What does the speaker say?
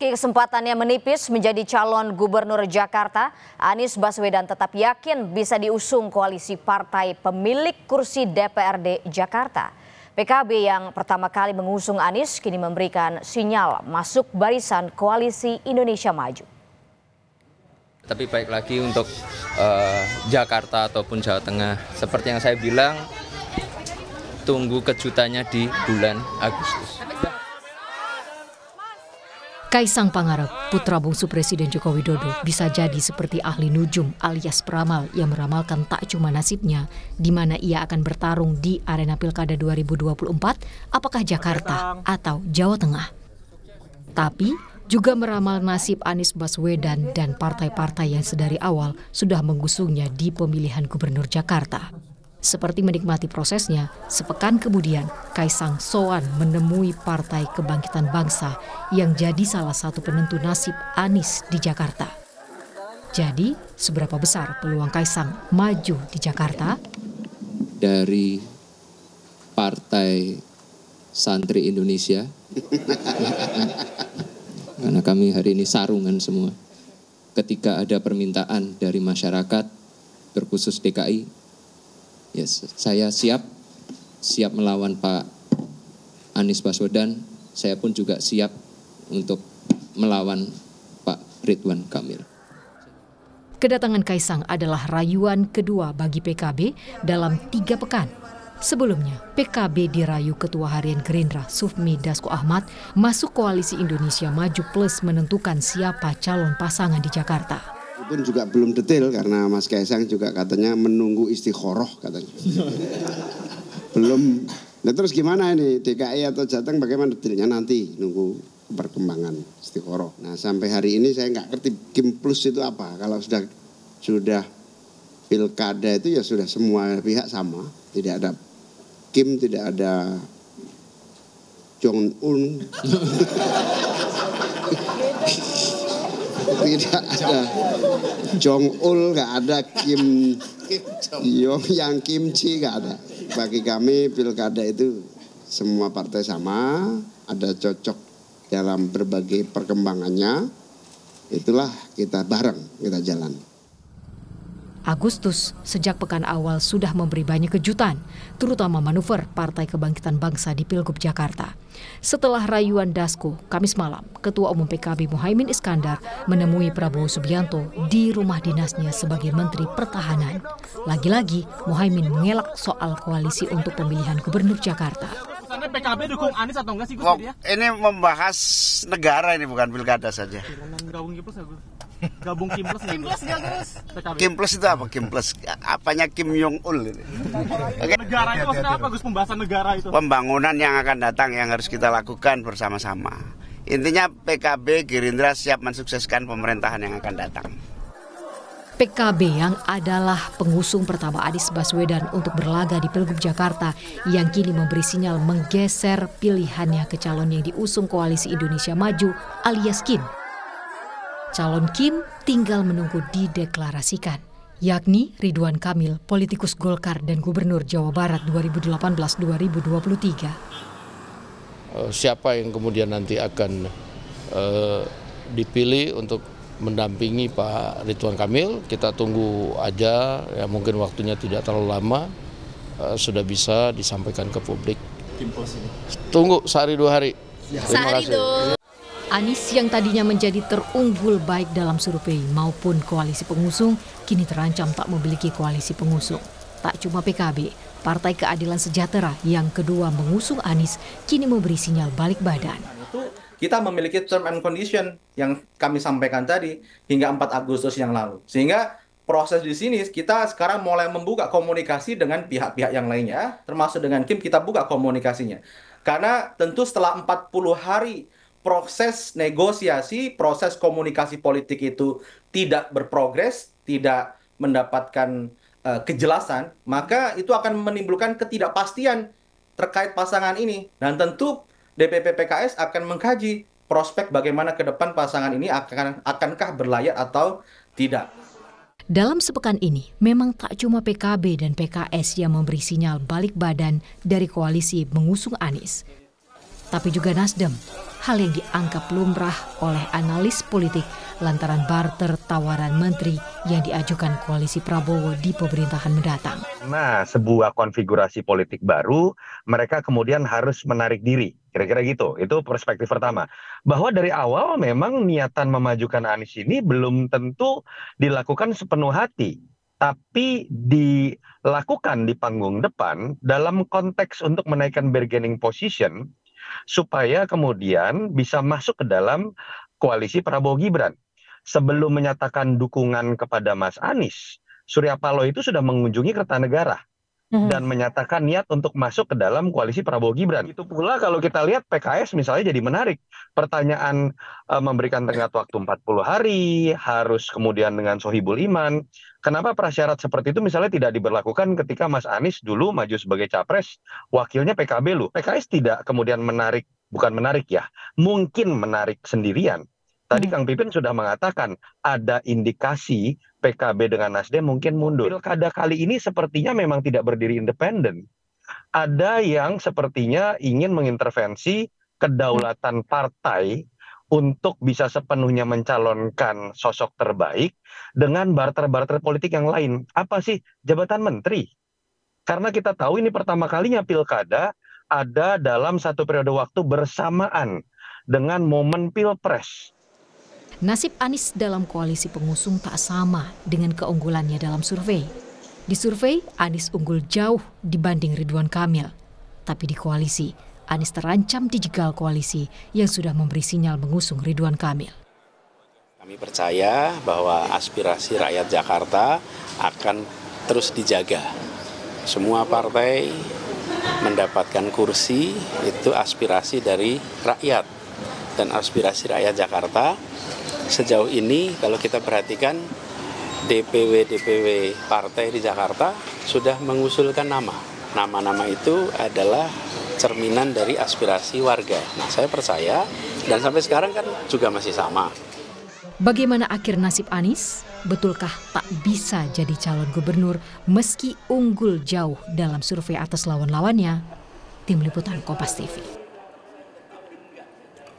Kesempatannya menipis menjadi calon gubernur Jakarta, Anies Baswedan tetap yakin bisa diusung koalisi partai pemilik kursi DPRD Jakarta. PKB yang pertama kali mengusung Anies kini memberikan sinyal masuk barisan koalisi Indonesia Maju. Tapi baik lagi untuk Jakarta ataupun Jawa Tengah, seperti yang saya bilang, tunggu kejutannya di bulan Agustus. Kaisang Pangarep, putra bungsu Presiden Joko Widodo, bisa jadi seperti ahli nujum alias peramal yang meramalkan tak cuma nasibnya, di mana ia akan bertarung di arena Pilkada 2024, apakah Jakarta atau Jawa Tengah. Tapi juga meramal nasib Anies Baswedan dan partai-partai yang sedari awal sudah mengusungnya di pemilihan gubernur Jakarta. Seperti menikmati prosesnya, sepekan kemudian Kaisang soan menemui Partai Kebangkitan Bangsa yang jadi salah satu penentu nasib Anies di Jakarta. Jadi, seberapa besar peluang Kaisang maju di Jakarta? Dari Partai Santri Indonesia, karena kami hari ini sarungan semua. Ketika ada permintaan dari masyarakat, terkhusus DKI, yes, saya siap melawan Pak Anies Baswedan. Saya pun juga siap untuk melawan Pak Ridwan Kamil. Kedatangan Kaisang adalah rayuan kedua bagi PKB dalam 3 pekan. Sebelumnya, PKB dirayu Ketua Harian Gerindra Sufmi Dasko Ahmad masuk koalisi Indonesia Maju Plus menentukan siapa calon pasangan di Jakarta. Pun juga belum detail karena Mas Kaisang juga katanya menunggu istikharah katanya. Belum. Nah terus gimana ini DKI atau Jateng bagaimana detailnya nanti nunggu perkembangan istikharah. Nah sampai hari ini saya nggak ngerti Kim Plus itu apa. Kalau sudah pilkada itu ya sudah semua pihak sama, tidak ada Kim, tidak ada Jong Un. Tidak ada Jong-ul, nggak ada Kim Yong, yang kimchi nggak ada. Bagi kami pilkada itu semua partai sama, ada cocok dalam berbagai perkembangannya. Itulah kita bareng, kita jalan. Agustus, sejak pekan awal sudah memberi banyak kejutan, terutama manuver Partai Kebangkitan Bangsa di Pilgub Jakarta. Setelah rayuan Dasko, Kamis malam, Ketua Umum PKB Muhaimin Iskandar menemui Prabowo Subianto di rumah dinasnya sebagai Menteri Pertahanan. Lagi-lagi, Muhaimin mengelak soal koalisi untuk pemilihan Gubernur Jakarta. PKB dukung Anies atau enggak sih Gus? Ini membahas negara, ini bukan pilkada saja. Gabung Kim Plus nggak Gus? Kim Plus itu apa? Kim Plus apanya Kim Jong Un ini? Negara itu maksudnya apa Gus? Pembahasan negara itu? Pembangunan yang akan datang yang harus kita lakukan bersama-sama. Intinya PKB Gerindra siap mensukseskan pemerintahan yang akan datang. PKB yang adalah pengusung pertama Anies Baswedan untuk berlaga di Pilgub Jakarta yang kini memberi sinyal menggeser pilihannya ke calon yang diusung koalisi Indonesia Maju alias Kim. Calon Kim tinggal menunggu dideklarasikan, yakni Ridwan Kamil, politikus Golkar dan Gubernur Jawa Barat 2018-2023. Siapa yang kemudian nanti akan dipilih untuk mendampingi Pak Ridwan Kamil, kita tunggu aja, ya mungkin waktunya tidak terlalu lama, sudah bisa disampaikan ke publik. Tunggu sehari 2 hari. Terima kasih. Anies yang tadinya menjadi terunggul baik dalam survei maupun koalisi pengusung, kini terancam tak memiliki koalisi pengusung. Tak cuma PKB, Partai Keadilan Sejahtera yang kedua mengusung Anies kini memberi sinyal balik badan. Kita memiliki term and condition yang kami sampaikan tadi hingga 4 Agustus yang lalu. Sehingga proses di sini kita sekarang mulai membuka komunikasi dengan pihak-pihak yang lainnya, termasuk dengan Kim kita buka komunikasinya. Karena tentu setelah 40 hari proses negosiasi, proses komunikasi politik itu tidak berprogres, tidak mendapatkan kejelasan, maka itu akan menimbulkan ketidakpastian terkait pasangan ini. Dan tentu DPP PKS akan mengkaji prospek bagaimana ke depan pasangan ini akankah berlayar atau tidak. Dalam sepekan ini, memang tak cuma PKB dan PKS yang memberi sinyal balik badan dari koalisi mengusung Anies, tapi juga Nasdem, hal yang dianggap lumrah oleh analis politik lantaran barter tawaran menteri yang diajukan koalisi Prabowo di pemerintahan mendatang. Nah, sebuah konfigurasi politik baru, mereka kemudian harus menarik diri. Kira-kira gitu, itu perspektif pertama. Bahwa dari awal memang niatan memajukan Anies ini belum tentu dilakukan sepenuh hati. Tapi dilakukan di panggung depan dalam konteks untuk menaikkan bargaining position supaya kemudian bisa masuk ke dalam koalisi Prabowo Gibran. Sebelum menyatakan dukungan kepada Mas Anies, Surya Paloh itu sudah mengunjungi Kertanegara dan menyatakan niat untuk masuk ke dalam koalisi Prabowo Gibran. Itu pula kalau kita lihat PKS misalnya jadi menarik. Pertanyaan memberikan tenggat waktu 40 hari, harus kemudian dengan Sohibul Iman. Kenapa prasyarat seperti itu misalnya tidak diberlakukan ketika Mas Anies dulu maju sebagai capres, wakilnya PKB loh. PKS tidak kemudian menarik, bukan menarik ya, mungkin menarik sendirian. Tadi Kang Pipin sudah mengatakan ada indikasi PKB dengan Nasdem mungkin mundur. Pilkada kali ini sepertinya memang tidak berdiri independen. Ada yang sepertinya ingin mengintervensi kedaulatan partai untuk bisa sepenuhnya mencalonkan sosok terbaik dengan barter-barter politik yang lain. Apa sih? Jabatan menteri. Karena kita tahu ini pertama kalinya pilkada ada dalam satu periode waktu bersamaan dengan momen pilpres. Nasib Anies dalam koalisi pengusung tak sama dengan keunggulannya dalam survei. Di survei, Anies unggul jauh dibanding Ridwan Kamil. Tapi di koalisi, Anies terancam dijegal koalisi yang sudah memberi sinyal mengusung Ridwan Kamil. Kami percaya bahwa aspirasi rakyat Jakarta akan terus dijaga. Semua partai mendapatkan kursi, itu aspirasi dari rakyat. Dan aspirasi rakyat Jakarta sejauh ini kalau kita perhatikan DPW partai di Jakarta sudah mengusulkan nama. Nama-nama itu adalah cerminan dari aspirasi warga. Nah, saya percaya dan sampai sekarang kan juga masih sama. Bagaimana akhir nasib Anies? Betulkah tak bisa jadi calon gubernur meski unggul jauh dalam survei atas lawan-lawannya? Tim Liputan Kompas TV.